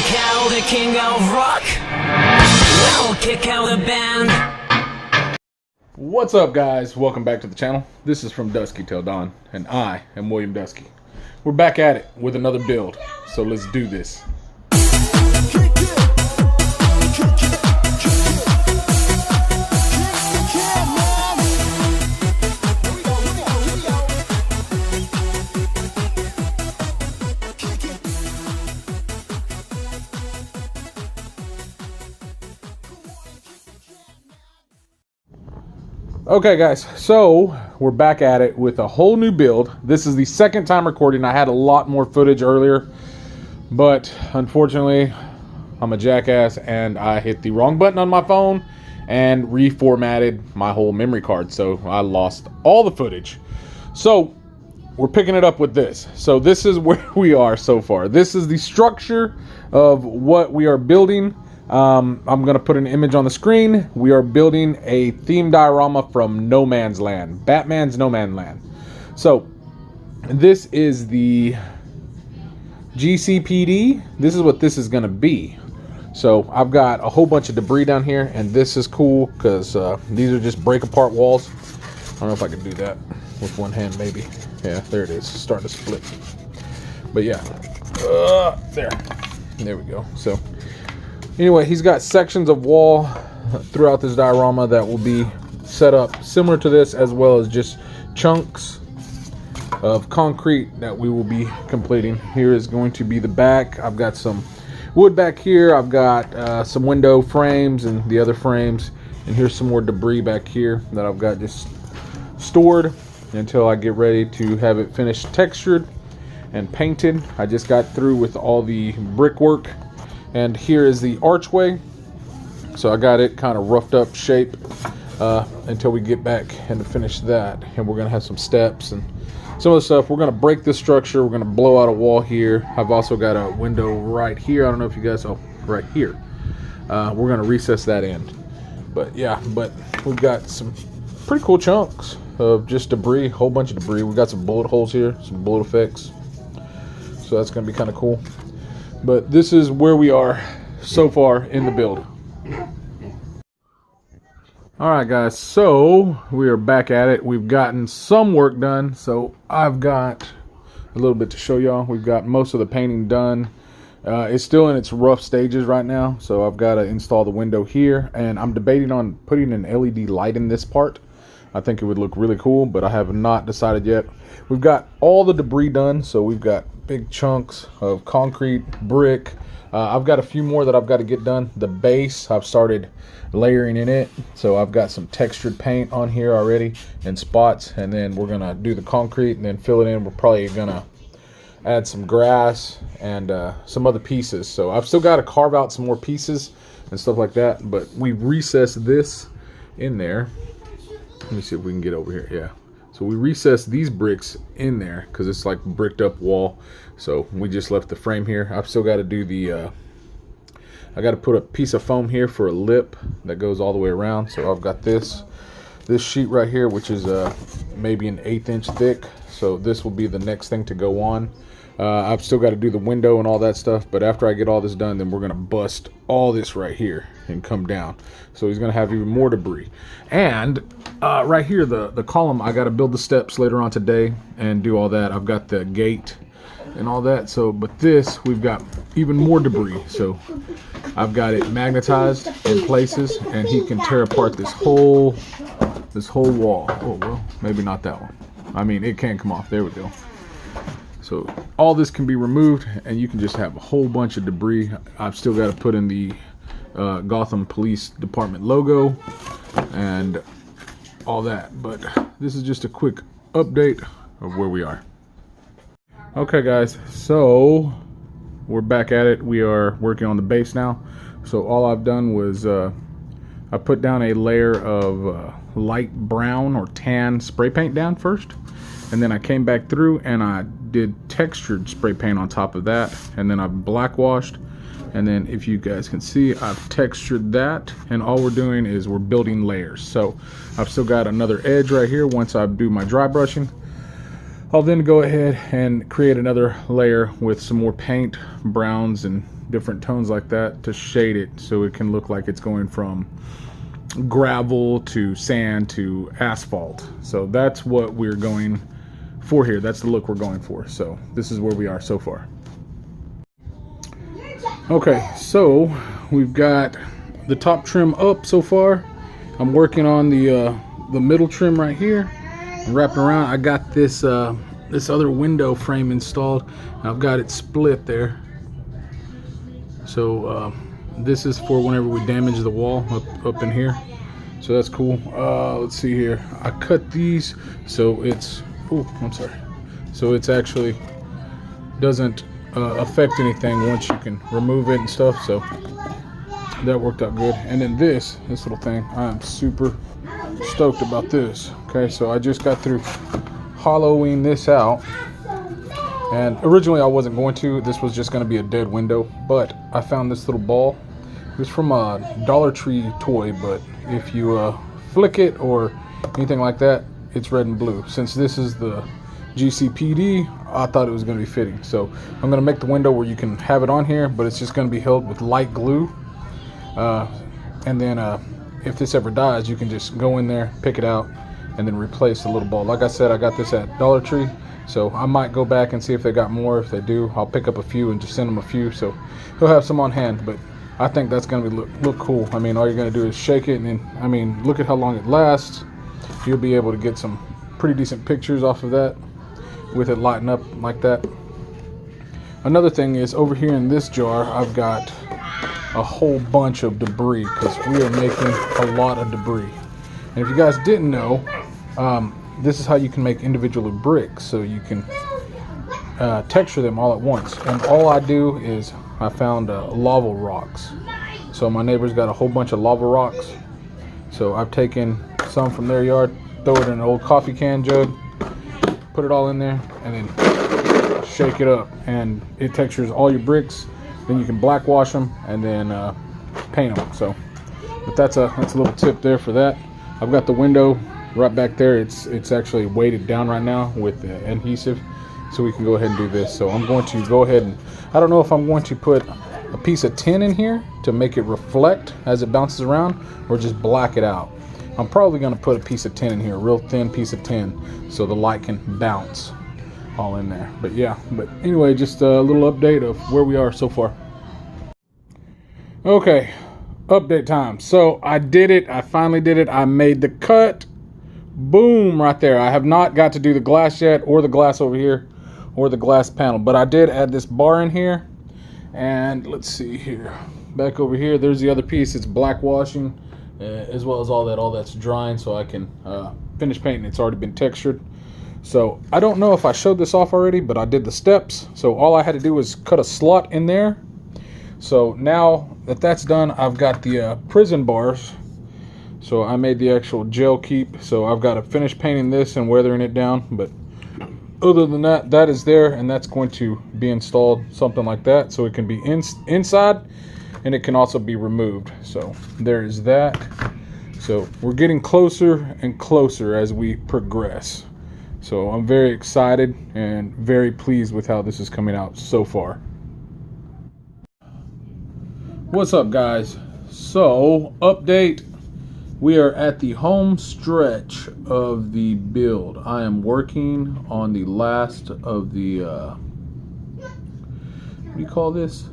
kick out the king of rock. We'll kick out the band. What's up, guys? Welcome back to the channel. This is From Duske Till Dawn, and I am William Duske. We're back at it with another build, so let's do this. Okay guys, so we're back at it with a whole new build. This is the second time recording. I had a lot more footage earlier, but unfortunately I'm a jackass and I hit the wrong button on my phone and reformatted my whole memory card, so I lost all the footage. So we're picking it up with this. So this is where we are so far. This is the structure of what we are building. I'm going to put an image on the screen. We are building a theme diorama from No Man's Land. Batman's No Man's Land. So, this is the GCPD. This is what this is going to be. So, I've got a whole bunch of debris down here, and this is cool because these are just break apart walls. I don't know if I can do that with one hand, maybe. Yeah, there it is. It's starting to split. But yeah. There we go. So, anyway, he's got sections of wall throughout this diorama that will be set up similar to this, as well as just chunks of concrete that we will be completing. Here is going to be the back. I've got some wood back here. I've got some window frames and the other frames. And here's some more debris back here that I've got just stored until I get ready to have it finished textured and painted. I just got through with all the brickwork. And here is the archway. So I got it kind of roughed up shape until we get back and to finish that. And we're going to have some steps and some of the stuff. We're going to break this structure. We're going to blow out a wall here. I've also got a window right here. I don't know if you guys, oh, right here. We're going to recess that end. But yeah, but we've got some pretty cool chunks of just debris, whole bunch of debris. We've got some bullet holes here, some bullet effects. So that's going to be kind of cool. But this is where we are so far in the build. Alright guys, so we are back at it. We've gotten some work done. So I've got a little bit to show y'all. We've got most of the painting done. It's still in its rough stages right now. So I've got to install the window here. And I'm debating on putting an LED light in this part. I think it would look really cool, but I have not decided yet. We've got all the debris done. So we've got big chunks of concrete, brick. I've got a few more that I've got to get done. The base, I've started layering in it. So I've got some textured paint on here already in spots. And then we're going to do the concrete and then fill it in. We're probably going to add some grass and some other pieces. So I've still got to carve out some more pieces and stuff like that. But we recessed this in there. Let me see if we can get over here. Yeah. So we recessed these bricks in there because it's like bricked up wall. So we just left the frame here. I've still got to do the, I got to put a piece of foam here for a lip that goes all the way around. So I've got this sheet right here, which is maybe an 1/8 inch thick. So this will be the next thing to go on. I've still got to do the window and all that stuff. But after I get all this done, then we're going to bust all this right here and come down. So he's going to have even more debris. And right here, the column, I got to build the steps later on today and do all that. I've got the gate and all that. So, but this, we've got even more debris. So I've got it magnetized in places, and he can tear apart this whole wall. Oh, well, maybe not that one. I mean, it can come off. There we go. So all this can be removed, and you can just have a whole bunch of debris. I've still got to put in the Gotham Police Department logo and all that. But this is just a quick update of where we are. Okay guys, so we're back at it. We are working on the base now. So all I've done was I put down a layer of light brown or tan spray paint down first. And then I came back through and I did textured spray paint on top of that. And then I black washed. And then if you guys can see, I've textured that. And all we're doing is we're building layers. So I've still got another edge right here once I do my dry brushing. I'll then go ahead and create another layer with some more paint, browns and different tones like that to shade it so it can look like it's going from gravel to sand to asphalt. So that's what we're going for here. That's the look we're going for. So this is where we are so far. Okay, so we've got the top trim up so far. I'm working on the middle trim right here. Wrapping around. I got this this other window frame installed. I've got it split there. So this is for whenever we damage the wall up in here. So that's cool. Let's see here. I cut these so it's. Oh, I'm sorry. So it's actually doesn't affect anything once you can remove it and stuff. So that worked out good. And then this little thing, I am super stoked about this. Okay, so I just got through hollowing this out, and originally I wasn't going to. This was just going to be a dead window, but I found this little ball. It was from a Dollar Tree toy, but if you flick it or anything like that, it's red and blue. Since this is the GCPD, I thought it was going to be fitting. So I'm going to make the window where you can have it on here, but it's just going to be held with light glue. And then if this ever dies, you can just go in there, pick it out, and then replace the little ball. Like I said, I got this at Dollar Tree, so I might go back and see if they got more. If they do, I'll pick up a few and just send them a few, so he'll have some on hand. But I think that's going to look cool. I mean, all you're going to do is shake it, and then, I mean, look at how long it lasts. You'll be able to get some pretty decent pictures off of that with it lighting up like that. Another thing is, over here in this jar, I've got a whole bunch of debris because we are making a lot of debris. And if you guys didn't know, this is how you can make individual bricks, so you can texture them all at once. And all I do is I found lava rocks. So my neighbor's got a whole bunch of lava rocks. So I've taken some from their yard, throw it in an old coffee can jug, put it all in there, and then shake it up, and it textures all your bricks. Then you can black wash them and then paint them. So, but that's a little tip there for that. I've got the window right back there. It's actually weighted down right now with the adhesive, so we can go ahead and do this. So I'm going to go ahead and, I don't know if I'm going to put a piece of tin in here to make it reflect as it bounces around, or just black it out. I'm probably going to put a piece of tin in here, a real thin piece of tin, so the light can bounce all in there. But yeah, but anyway, just a little update of where we are so far. Okay, update time. So I did it. I finally did it. I made the cut. Boom, right there. I have not got to do the glass yet, or the glass over here, or the glass panel, but I did add this bar in here. And let's see here, back over here, there's the other piece. It's black washing, as well as all that's drying, so I can finish painting. It's already been textured. So I don't know if I showed this off already, but I did the steps. So all I had to do was cut a slot in there. So now that that's done, I've got the prison bars. So I made the actual gel keep. So I've got to finish painting this and weathering it down. But other than that, that is there, and that's going to be installed, something like that. So it can be inside, and it can also be removed. So there is that. So we're getting closer and closer as we progress. So I'm very excited and very pleased with how this is coming out so far. What's up, guys? So, update. We are at the home stretch of the build. I am working on the last of the, what do you call this?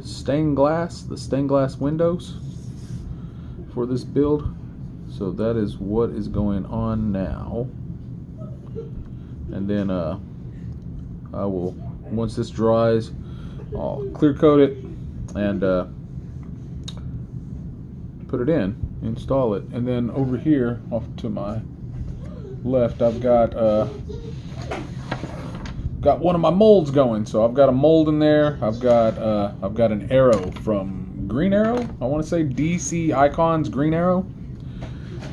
Stained glass? The stained glass windows for this build. So that is what is going on now. And then I will, once this dries, I'll clear coat it and put it in, install it. And then over here off to my left, I've got one of my molds going. So I've got a mold in there. I've got an arrow from Green Arrow. I want to say DC Icons Green Arrow.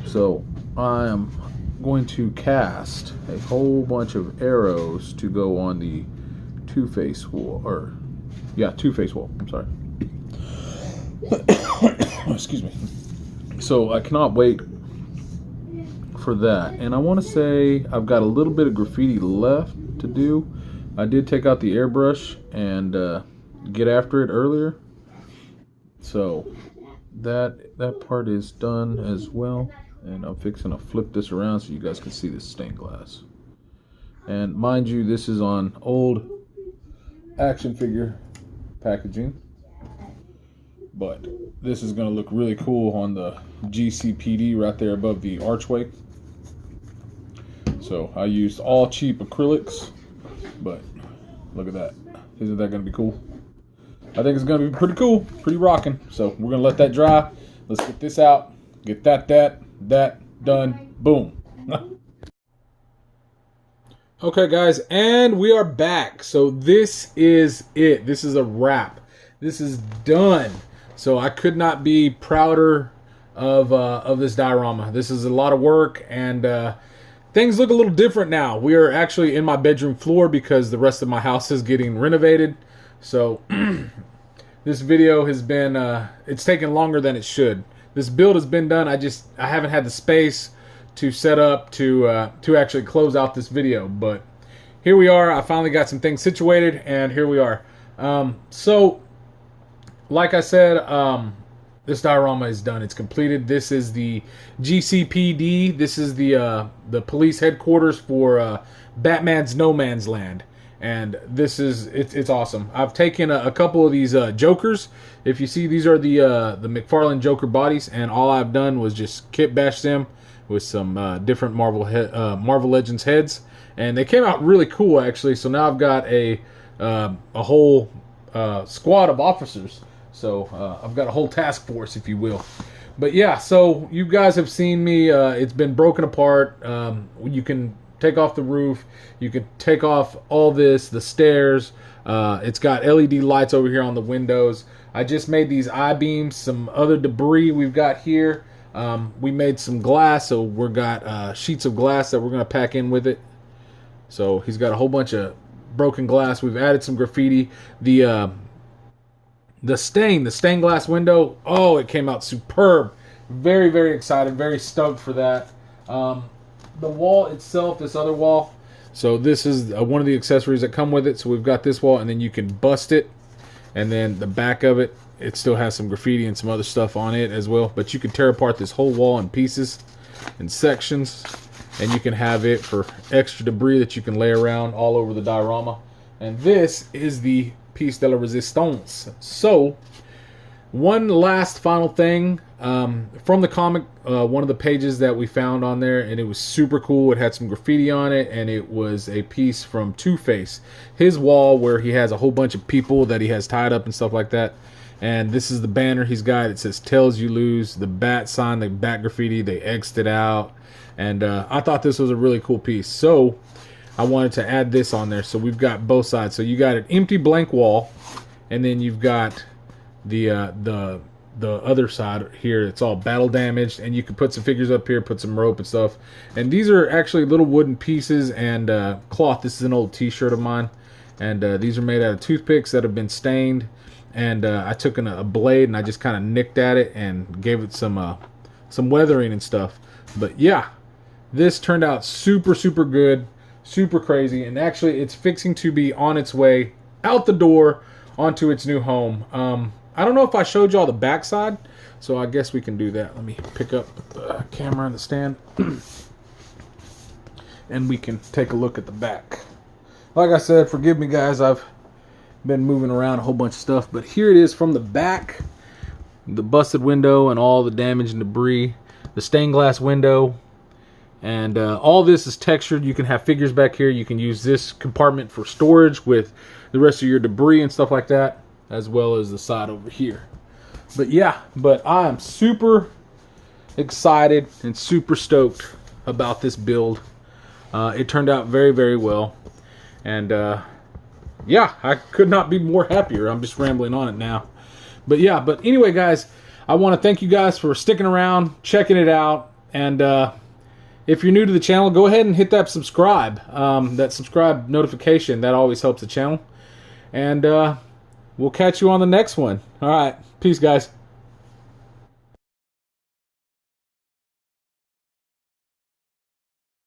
So I am going to cast a whole bunch of arrows to go on the two-face wall, or yeah, two-face wall. I'm sorry. Excuse me. So I cannot wait for that. And I want to say I've got a little bit of graffiti left to do. I did take out the airbrush and get after it earlier. So that part is done as well. And I'm fixing to flip this around so you guys can see this stained glass. And mind you, this is on old action figure packaging. But this is going to look really cool on the GCPD right there above the archway. So I used all cheap acrylics, but look at that. Isn't that going to be cool? I think it's going to be pretty cool, pretty rocking. So we're going to let that dry. Let's get this out, get that done, boom. Okay guys, and we are back. So this is it. This is a wrap. This is done. So I could not be prouder of this diorama. This is a lot of work, and things look a little different now. We are actually in my bedroom floor because the rest of my house is getting renovated. So this video has been it's taken longer than it should. This build has been done. I haven't had the space to set up to actually close out this video, but here we are. I finally got some things situated, and here we are. So like I said, this diorama is done. It's completed. This is the GCPD. This is the police headquarters for Batman's No Man's Land, and this is it's awesome. I've taken a couple of these Jokers. If you see, these are the McFarlane Joker bodies, and all I've done was just kit bash them with some different Marvel Legends heads, and they came out really cool actually. So now I've got a whole squad of officers. So I've got a whole task force, if you will. But yeah, so you guys have seen me. It's been broken apart. You can take off the roof. You can take off all this, the stairs. It's got LED lights over here on the windows. I just made these I-beams, some other debris we've got here. We made some glass, so we've got sheets of glass that we're going to pack in with it. So he's got a whole bunch of broken glass. We've added some graffiti. The stained glass window, oh, it came out superb. Very, very excited, very stoked for that. The wall itself, this other wall, so this is one of the accessories that come with it. So we've got this wall, and then you can bust it, and then the back of it, it still has some graffiti and some other stuff on it as well. But you can tear apart this whole wall in pieces, in sections, and you can have it for extra debris that you can lay around all over the diorama. And this is the piece de la resistance. So one last final thing from the comic, one of the pages that we found on there, and it was super cool. It had some graffiti on it, and it was a piece from Two-Face, his wall, where he has a whole bunch of people that he has tied up and stuff like that. And this is the banner he's got. It says "Tells You Lose." The bat sign, the bat graffiti, they X'd it out, and I thought this was a really cool piece. So I wanted to add this on there. So we've got both sides. So you got an empty blank wall, and then you've got the other side here. It's all battle damaged, and you can put some figures up here, put some rope and stuff. And these are actually little wooden pieces and cloth. This is an old t-shirt of mine, and these are made out of toothpicks that have been stained. And I took a blade and I just kind of nicked at it and gave it some weathering and stuff. But yeah, this turned out super, super good. Super crazy, and actually it's fixing to be on its way out the door onto its new home. I don't know if I showed y'all the backside, so I guess we can do that. Let me pick up the camera and the stand and we can take a look at the back. Like I said, forgive me guys, I've been moving around a whole bunch of stuff, but here it is from the back. The busted window and all the damage and debris, the stained glass window. And all this is textured. You can have figures back here. You can use this compartment for storage with the rest of your debris and stuff like that, as well as the side over here. But yeah, I am super excited and super stoked about this build. It turned out very, very well. And yeah, I could not be more happier. I'm just rambling on it now. But yeah, but anyway, guys, I want to thank you guys for sticking around, checking it out, and if you're new to the channel, go ahead and hit that subscribe, that subscribe notification. That always helps the channel. And we'll catch you on the next one. All right. Peace, guys.